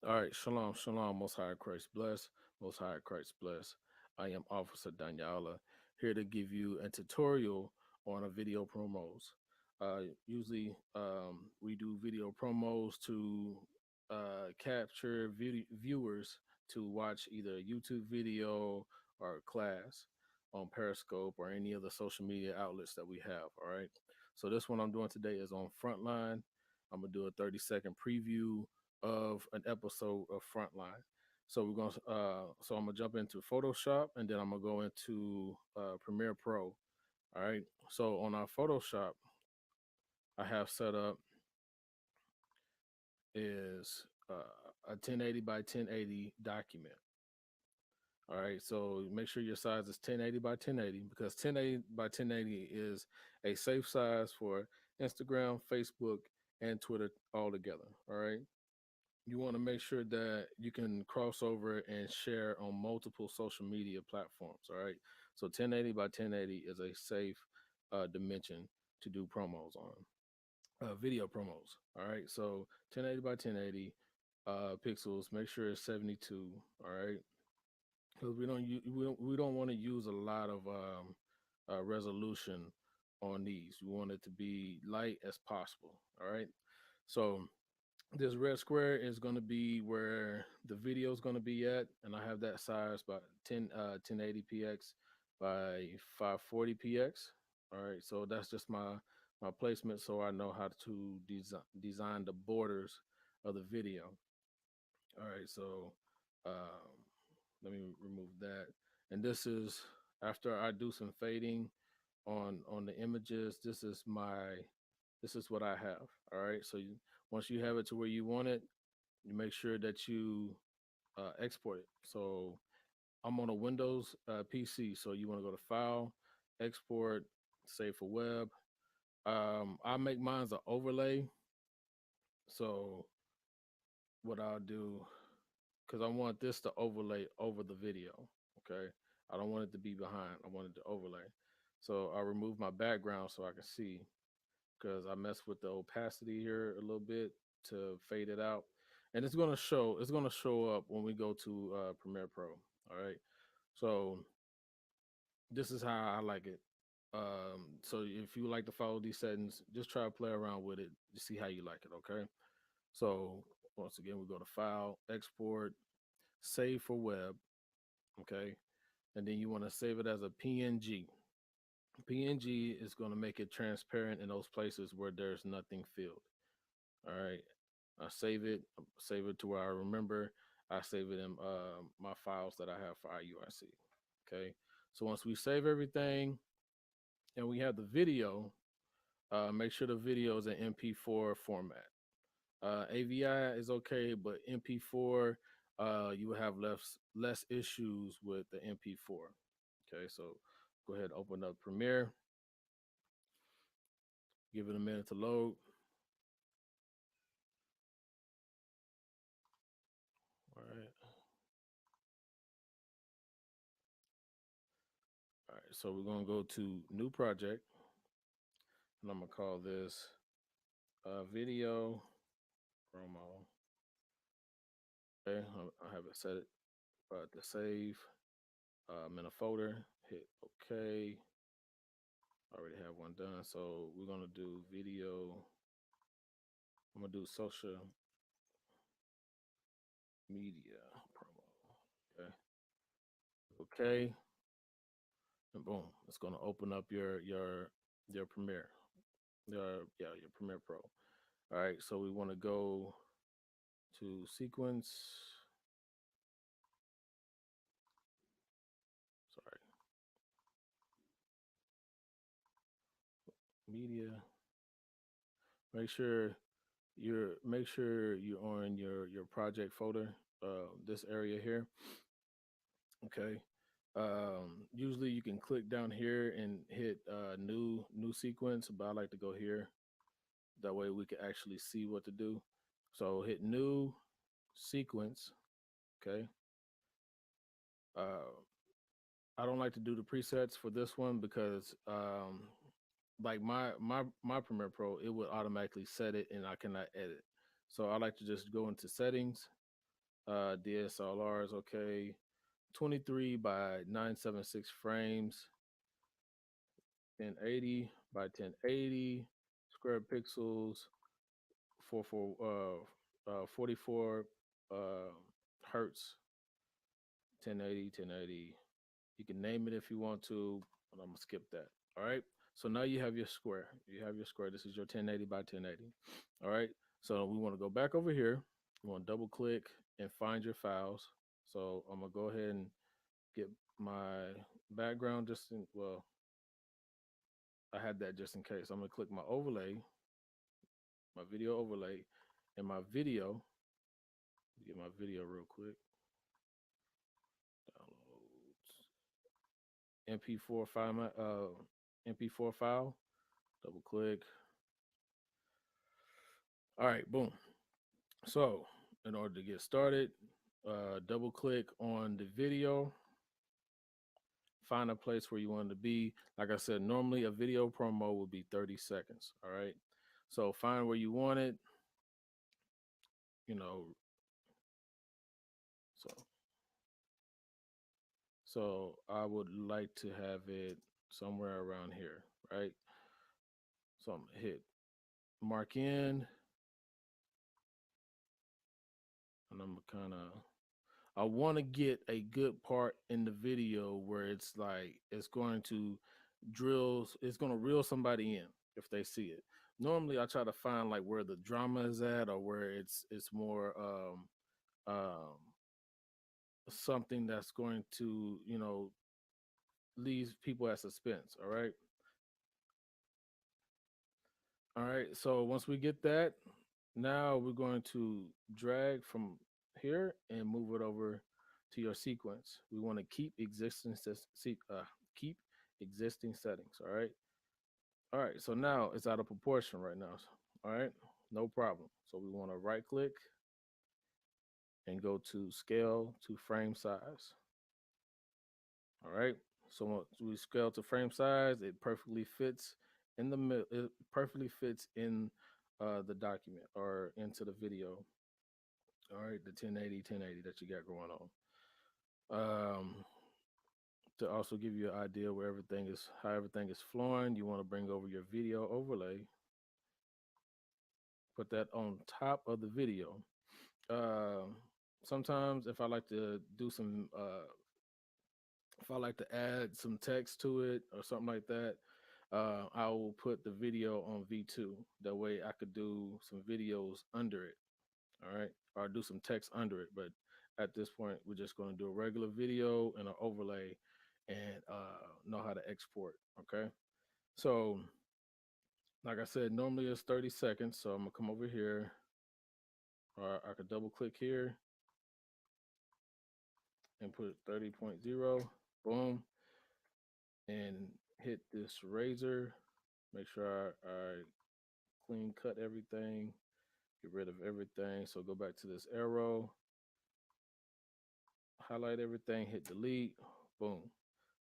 All right, shalom, shalom, most high Christ bless, most high Christ bless. I am Officer Daniela, here to give you a tutorial on a video promos. Usually, we do video promos to capture viewers to watch either a YouTube video or a class on Periscope or any other social media outlets that we have. All right. So this one I'm doing today is on Frontline. I'm gonna do a 30-second preview of an episode of Frontline. So we're gonna so I'm gonna jump into Photoshop and then I'm gonna go into Premiere Pro. All right. So on our Photoshop, I have set up is a 1080 by 1080 document. All right. So make sure your size is 1080 by 1080 because 1080 by 1080 is a safe size for Instagram, Facebook, and Twitter all together. All right. You want to make sure that you can cross over and share on multiple social media platforms. All right. So 1080 by 1080 is a safe dimension to do promos on, video promos. All right. So 1080 by 1080 pixels. Make sure it's 72. All right. Because we don't want to use a lot of resolution on these. We want it to be light as possible. All right. So this red square is going to be where the video is going to be at, and I have that size by 1080 px by 540 px. All right, so that's just my placement, so I know how to design the borders of the video. All right, so um, let me remove that, and this is after I do some fading on the images. This is what I have. All right. So once you have it to where you want it, you make sure that you export it. So I'm on a Windows PC. So you want to go to File, Export, Save for Web. I make mine's an overlay. So what I'll do, because I want this to overlay over the video. Okay. I don't want it to be behind. I want it to overlay. So I'll remove my background so I can see because I mess with the opacity here a little bit to fade it out. And it's gonna show up when we go to Premiere Pro. All right. So this is how I like it. So if you like to follow these settings, just try to play around with it to see how you like it. Okay. So once again, we go to File, Export, Save for Web. Okay. And then you want to save it as a PNG. PNG is going to make it transparent in those places where there's nothing filled. All right. I save it to where I remember. I save it in my files that I have for IUIC. Okay. So once we save everything and we have the video, make sure the video is an MP4 format. AVI is okay, but MP4, you will have less issues with the MP4. Okay, so go ahead, open up Premiere, give it a minute to load. All right, all right. So we're gonna go to New Project, and I'm gonna call this Video Promo. Okay, I have it set it to save. I'm in a folder. Hit OK. Already have one done. So we're gonna do video. I'm gonna do social media promo. Okay. Okay. And boom, it's gonna open up your Premiere. Your Premiere Pro. All right. So we want to go to sequence. Sorry, media. Make sure you're on your project folder. This area here. Okay. Usually you can click down here and hit new sequence, but I like to go here. That way we can actually see what to do. So hit new sequence. Okay. Uh, I don't like to do the presets for this one because like my Premiere Pro, it would automatically set it and I cannot edit. So I like to just go into settings DSLR is okay. 23 by 976 frames, 1080 by 1080 square pixels, 44 uh, hertz, 1080, 1080. You can name it if you want to, but I'm gonna skip that. All right. So now you have your square. You have your square. This is your 1080 by 1080. All right. So we want to go back over here. You want to double click and find your files. So I'm gonna go ahead and get my background just in, well, I had that just in case. I'm gonna click my overlay, my video overlay, and my video. Get my video real quick. Downloads MP4 file. MP4 file. Double click. All right, boom. So in order to get started, double click on the video. Find a place where you want it to be. Like I said, normally a video promo would be 30 seconds. All right. So find where you want it. You know, so I would like to have it somewhere around here, right? So I'm gonna hit mark in, and I'm kind of, I want to get a good part in the video where it's like it's going to it's going to reel somebody in if they see it. Normally I try to find like where the drama is at, or where it's more um something that's going to, leave people at suspense. All right. All right. So once we get that, now we're going to drag from here and move it over to your sequence. We want to keep existing settings. All right. All right. So now it's out of proportion right now. All right. No problem. So we want to right click and go to scale to frame size. All right. So once we scale to frame size, it perfectly fits in the middle. It perfectly fits in the document or into the video. All right, the 1080 that you got going on. To also give you an idea where how everything is flowing, you want to bring over your video overlay. Put that on top of the video. Sometimes if I like to do some if I like to add some text to it or something like that, I will put the video on V2. That way I could do some videos under it. All right. Or do some text under it. But at this point, we're just going to do a regular video and an overlay and know how to export. Okay. So, like I said, normally it's 30 seconds. So I'm going to come over here, or I could double click here and put 30.0. Boom. And hit this razor. Make sure I clean cut everything, get rid of everything. So go back to this arrow, highlight everything, hit delete, boom.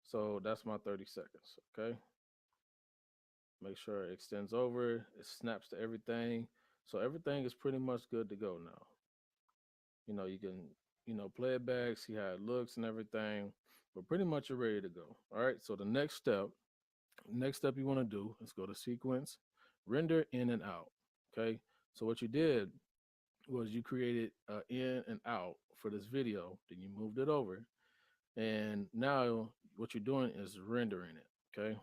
So that's my 30 seconds, okay? Make sure it extends over, it snaps to everything. So everything is pretty much good to go now. You can, play it back, see how it looks and everything, but pretty much you're ready to go. All right, so the next step you want to do is go to sequence, render in and out, okay? So what you did was you created in and out for this video, then you moved it over, and now what you're doing is rendering it, okay?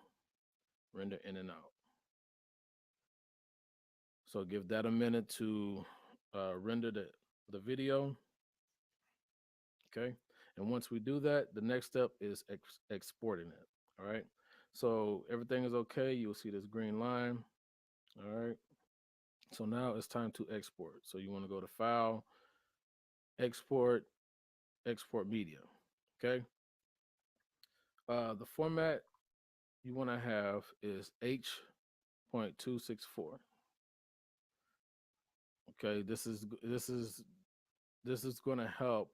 Render in and out. So give that a minute to render the video, okay? And once we do that, the next step is exporting it, all right? So everything is okay. You'll see this green line, all right? So now it's time to export. So you want to go to File, Export, Export Media, okay? The format you want to have is H.264. Okay, this is going to help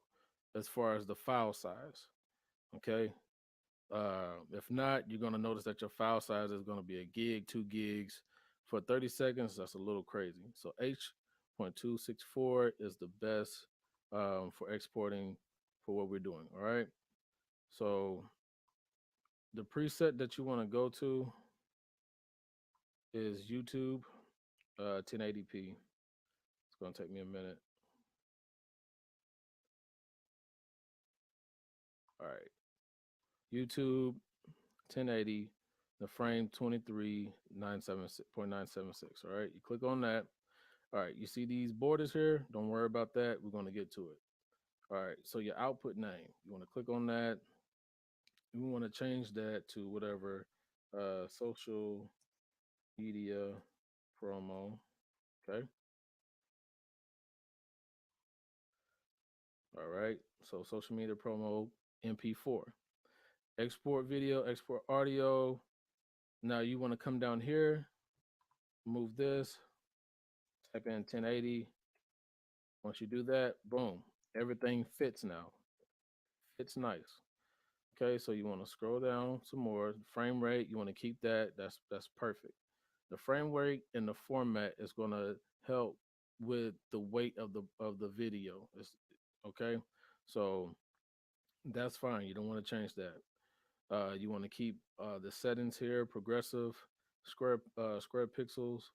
as far as the file size. Okay, if not, you're going to notice that your file size is going to be a gig, 2 gigs for 30 seconds. That's a little crazy. So H.264 is the best for exporting for what we're doing. All right. So the preset that you want to go to is YouTube 1080p. It's going to take me a minute. All right. YouTube 1080, the frame 23.976. All right. You click on that. All right. You see these borders here? Don't worry about that. We're going to get to it. All right. So your output name, you want to click on that. You want to change that to whatever social media promo. Okay. All right. So social media promo MP4. Export video, export audio. Now you want to come down here, move this, type in 1080. Once you do that, boom, everything fits now. Fits nice. Okay, so you want to scroll down some more. Frame rate, you want to keep that. That's perfect. The frame rate and the format is going to help with the weight of the video. Okay, so that's fine. You don't want to change that. You want to keep the settings here: progressive, square pixels,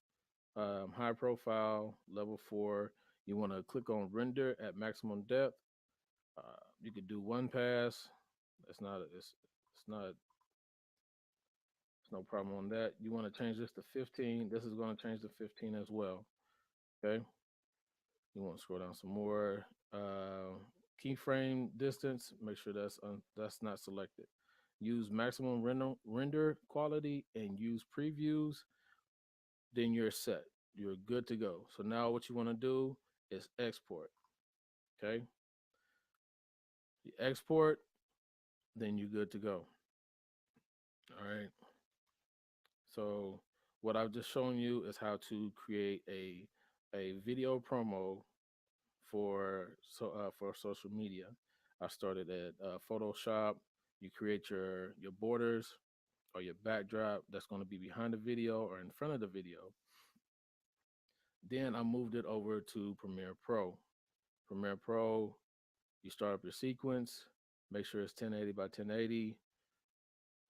high profile, level 4. You want to click on render at maximum depth. You could do one pass. It's not it's no problem on that. You want to change this to 15. This is going to change to 15 as well. Okay. You want to scroll down some more. Keyframe distance. Make sure that's not selected. Use maximum render quality and use previews. Then you're set. You're good to go. So now what you want to do is export. Okay. You export, then you're good to go. All right. So what I've just shown you is how to create a video promo for social media. I started at Photoshop. You create your borders or your backdrop that's going to be behind the video or in front of the video. Then I moved it over to Premiere Pro. Premiere Pro, you start up your sequence, make sure it's 1080 by 1080.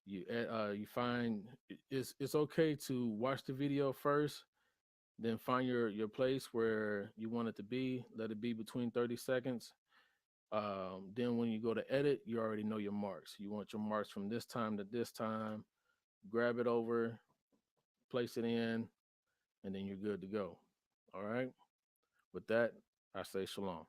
You find it's okay to watch the video first, then find your place where you want it to be. Let it be between 30 seconds. Then when you go to edit, you already know your marks. You want your marks from this time to this time. Grab it over, place it in, and then you're good to go. All right. With that, I say shalom.